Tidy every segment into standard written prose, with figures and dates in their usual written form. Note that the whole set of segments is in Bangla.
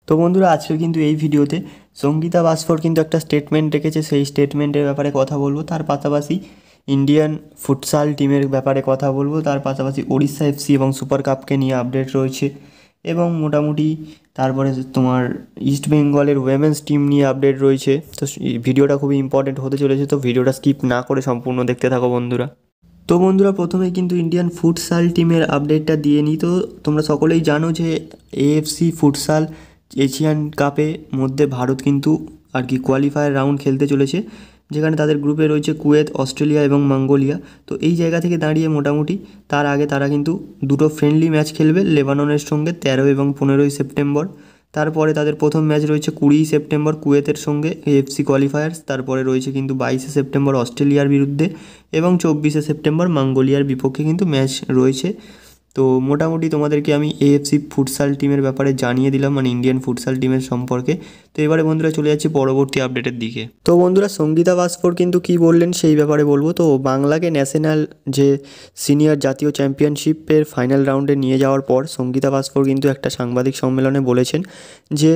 তো বন্ধুরা আজকে কিন্তু এই ভিডিওতে সঙ্গীতা বাসফর কিন্তু একটা স্টেটমেন্ট রেখেছে, সেই স্টেটমেন্টের ব্যাপারে কথা বলবো। তার পাশাপাশি ইন্ডিয়ান ফুটসাল টিমের ব্যাপারে কথা বলবো, তার পাশাপাশি ওড়িশা এফসি এবং সুপার কাপকে নিয়ে আপডেট রয়েছে, এবং মোটামুটি তারপরে তোমার ইস্ট বেঙ্গলের উইমেন্স টিম নিয়ে আপডেট রয়েছে। তো ভিডিওটা খুবই ইম্পর্টেন্ট হতে চলেছে, তো ভিডিওটা স্কিপ না করে সম্পূর্ণ দেখতে থাকো বন্ধুরা। তো বন্ধুরা প্রথমেই কিন্তু ইন্ডিয়ান ফুটসাল টিমের আপডেটটা দিয়ে নিই। তো তোমরা সকলেই জানো যে এএফসি ফুটসাল এশিয়ান কাপে মধ্যে ভারত কিন্তু আর কি কোয়ালিফায়ার রাউন্ড খেলতে চলেছে, যেখানে তাদের গ্রুপে রয়েছে কুয়েত, অস্ট্রেলিয়া এবং মঙ্গোলিয়া। তো এই জায়গা থেকে দাঁড়িয়ে মোটামুটি তার আগে তারা কিন্তু দুটো ফ্রেন্ডলি ম্যাচ খেলবে লেবাননের সঙ্গে 13 এবং 15 সেপ্টেম্বর। তারপরে তাদের প্রথম ম্যাচ রয়েছে 20 সেপ্টেম্বর কুয়েতের সঙ্গে এএফসি কোয়ালিফায়ার্স। তারপরে রয়েছে কিন্তু 22 সেপ্টেম্বর অস্ট্রেলিয়ার বিরুদ্ধে, এবং 24 সেপ্টেম্বর মঙ্গোলিয়ার বিপক্ষে কিন্তু ম্যাচ রয়েছে। তো মোটামুটি তোমাদেরকে আমি এএফসি ফুটসাল টিমের ব্যাপারে জানিয়ে দিলাম, মানে ইন্ডিয়ান ফুটসাল টিমের সম্পর্কে। তো এবারে বন্ধুরা চলে যাচ্ছি পরবর্তী আপডেটের দিকে। তো বন্ধুরা সঙ্গীতা বাসফর কিন্তু কি বললেন সেই ব্যাপারে বলবো। তো বাংলাকে ন্যাশনাল যে সিনিয়র জাতীয় চ্যাম্পিয়নশিপের ফাইনাল রাউন্ডে নিয়ে যাওয়ার পর সঙ্গীতা বাসফর কিন্তু একটা সাংবাদিক সম্মেলনে বলেছেন যে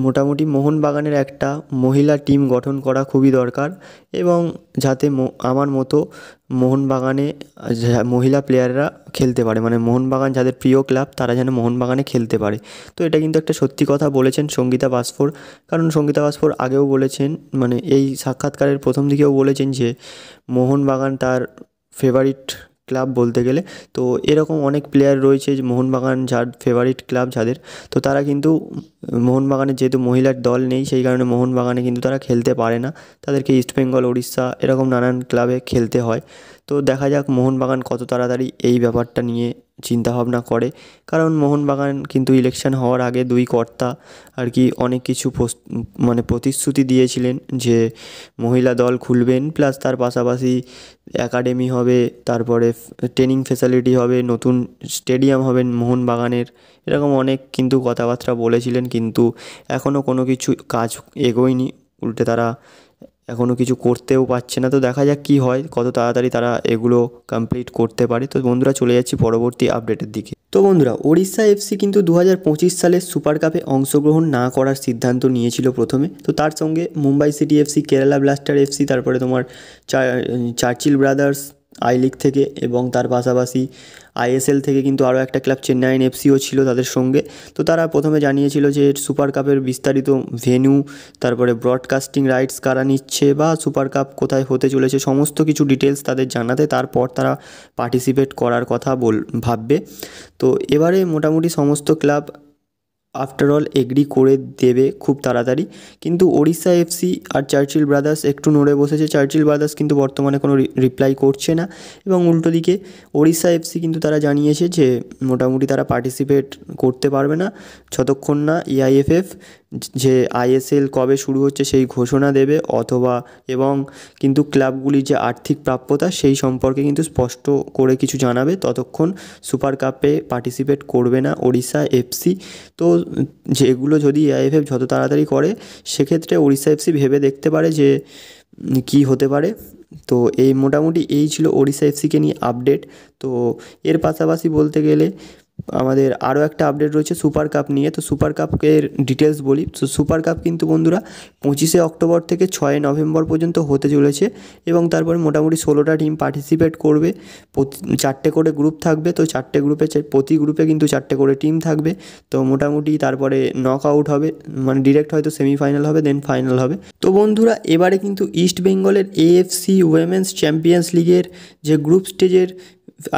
মোটামুটি মোহনবাগানের একটা মহিলা টিম গঠন করা খুবই দরকার, এবং যাতে আমার মতো মোহনবাগানে মহিলা প্লেয়াররা খেলতে পারে, মানে মোহনবাগান যাদের প্রিয় ক্লাব তারা যেন মোহনবাগানে খেলতে পারে। তো এটা কিন্তু একটা সত্যি কথা বলেছেন সঙ্গীতা বাসফর, কারণ সঙ্গীতা বাসফর আগেও বলেছেন, মানে এই সাক্ষাৎকারের প্রথম দিকেও বলেছেন যে মোহনবাগান তার ফেভারিট ক্লাব বলতে গেলে। তো এরকম অনেক প্লেয়ার রয়েছে যে মোহনবাগান যার ফেভারিট ক্লাব যাদের, তো তারা কিন্তু মোহনবাগানের যেহেতু মহিলার দল নেই সেই কারণে মোহনবাগানে কিন্তু তারা খেলতে পারে না, তাদেরকে ইস্টবেঙ্গল, উড়িষ্যা এরকম নানান ক্লাবে খেলতে হয়। তো দেখা যাক মোহনবাগান কত তাড়াতাড়ি এই ব্যাপারটা নিয়ে চিন্তাভাবনা করে, কারণ মোহনবাগান কিন্তু ইলেকশন হওয়ার আগে দুই কর্তা আর কি অনেক কিছু মানে প্রতিশ্রুতি দিয়েছিলেন যে মহিলা দল খুলবেন, প্লাস তার পাশাপাশি একাডেমি হবে, তারপরে ট্রেনিং ফেসিলিটি হবে, নতুন স্টেডিয়াম হবে মোহনবাগানের, এরকম অনেক কিন্তু কথাবার্তা বলেছিলেন, কিন্তু এখনও কোনো কিছু কাজ এগোয়নি, উল্টে তারা এখনও কিছু করতেও পারছে না। তো দেখা যাক কী হয়, কত তাড়াতাড়ি তারা এগুলো কমপ্লিট করতে পারে। তো বন্ধুরা চলে যাচ্ছি পরবর্তী আপডেটের দিকে। তো বন্ধুরা ওড়িশা এফসি কিন্তু 2025 সালের সুপার কাপে অংশগ্রহণ না করার সিদ্ধান্ত নিয়েছিল প্রথমে। তো তার সঙ্গে Mumbai city FC, Kerala blaster FC, তারপরে তোমার চার্চিল ব্রাদার্স আই লিগ থেকে, এবং তার পাশাপাশি আইএসএল থেকে কিন্তু আরও একটা ক্লাব চেন্নাইন এফসিও ছিল তাদের সঙ্গে। তো তারা প্রথমে জানিয়েছিল যে সুপার কাপের বিস্তারিত ভেন্যু, তারপরে ব্রডকাস্টিং রাইটস কারা নিচ্ছে, বা সুপার কাপ কোথায় হতে চলেছে, সমস্ত কিছু ডিটেলস তাদের জানাতে তারপর তারা পার্টিসিপেট করার কথা ভাববে। তো এবারে মোটামুটি সমস্ত ক্লাব আফটারঅল এগ্রি করে দেবে খুব তাড়াতাড়ি, কিন্তু ওড়িশা এফসি আর চার্চিল ব্রাদার্স একটু নড়ে বসেছে। চার্চিল ব্রাদার্স কিন্তু বর্তমানে কোনো রিপ্লাই করছে না, এবং উল্টো দিকে ওড়িশা এফসি কিন্তু তারা জানিয়েছে যে মোটামুটি তারা পার্টিসিপেট করতে পারবে না যতক্ষণ না এআইএফএফ যে আইএসএল কবে শুরু হচ্ছে সেই ঘোষণা দেবে, অথবা এবং কিন্তু ক্লাবগুলির যে আর্থিক প্রাপ্যতা সেই সম্পর্কে কিন্তু স্পষ্ট করে কিছু জানাবে, ততক্ষণ সুপার কাপে পার্টিসিপেট করবে না ওড়িশা এফসি। তো যেগুলো যদি এআইএফএফ যত তাড়াতাড়ি করে সেক্ষেত্রে ওড়িশা এফসি ভেবে দেখতে পারে যে কি হতে পারে। তো এই মোটামুটি এই ছিল ওড়িশা এফসিকে নিয়ে আপডেট। তো এর পাশাপাশি বলতে গেলে আমাদের আরও একটা আপডেট রয়েছে সুপার কাপ নিয়ে। তো সুপার কাপের ডিটেলস বলি। তো সুপার কাপ কিন্তু বন্ধুরা 25 অক্টোবর থেকে 6 নভেম্বর পর্যন্ত হতে চলেছে, এবং তারপরে মোটামুটি 16টা টিম পার্টিসিপেট করবে, 4টে করে গ্রুপ থাকবে। তো 4টে গ্রুপে প্রতি গ্রুপে কিন্তু 4টে করে টিম থাকবে। তো মোটামুটি তারপরে নক আউট হবে, মানে ডিরেক্ট হয়তো সেমিফাইনাল হবে, দেন ফাইনাল হবে। তো বন্ধুরা এবারে কিন্তু ইস্ট বেঙ্গলের এএফসি উইমেন্স চ্যাম্পিয়ন্স লিগের যে গ্রুপ স্টেজের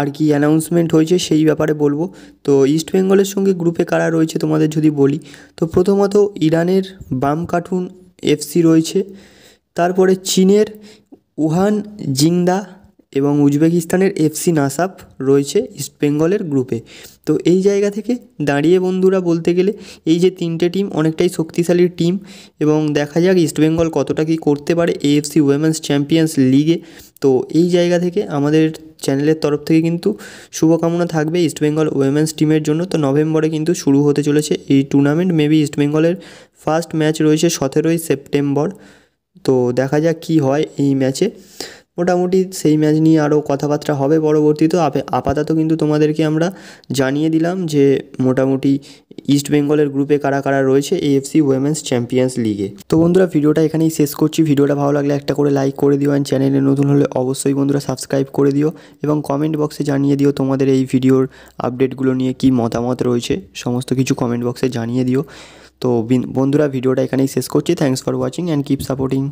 আর কি অ্যানাউন্সমেন্ট হয়েছে সেই ব্যাপারে বলবো। তো ইস্ট বেঙ্গলের সঙ্গে গ্রুপে কারা রয়েছে তোমাদের যদি বলি, তো প্রথমত ইরানের বাম কার্টুন এফসি রয়েছে, তারপরে চীনের উহান জিংদা এবং উজবেকিস্তানের এফসি নাসাফ রয়েছে ইস্ট বেঙ্গলের গ্রুপে। তো এই জায়গা থেকে দাঁড়িয়ে বন্ধুরা বলতে গেলে এই যে 3টে টিম অনেকটাই শক্তিশালী টিম, এবং দেখা যাক ইস্ট বেঙ্গল কতটা কী করতে পারে এএফসি উইমেন্স চ্যাম্পিয়ন্স লিগে। তো এই জায়গা থেকে আমাদের চ্যানেলের তরফ থেকে কিন্তু শুভকামনা থাকবে ইস্টবেঙ্গল উইমেন্স টিমের জন্য। তো নভেম্বরে কিন্তু শুরু হতে চলেছে এই টুর্নামেন্ট, মেবি ইস্টবেঙ্গলের ফার্স্ট ম্যাচ রয়েছে 17 সেপ্টেম্বর। তো দেখা যাক কী হয় এই ম্যাচে। মোটামুটি সেই ম্যাচ নিয়ে আরও কথাবার্তা হবে পরবর্তীতে। আপাতত কিন্তু তোমাদেরকে আমরা জানিয়ে দিলাম যে মোটামুটি ইস্ট বেঙ্গলের গ্রুপে কারা কারা রয়েছে AFC উইমেন্স চ্যাম্পিয়ন্স লিগে। তো বন্ধুরা ভিডিওটা এখানেই শেষ করছি। ভিডিওটা ভালো লাগলে একটা করে লাইক করে দিও, অ্যান্ড চ্যানেলে নতুন হলে অবশ্যই বন্ধুরা সাবস্ক্রাইব করে দিও, এবং কমেন্ট বক্সে জানিয়ে দিও তোমাদের এই ভিডিওর আপডেটগুলো নিয়ে কী মতামত রয়েছে, সমস্ত কিছু কমেন্ট বক্সে জানিয়ে দিও। তো বন্ধুরা ভিডিওটা এখানেই শেষ করছি। Thanks for watching and keep supporting.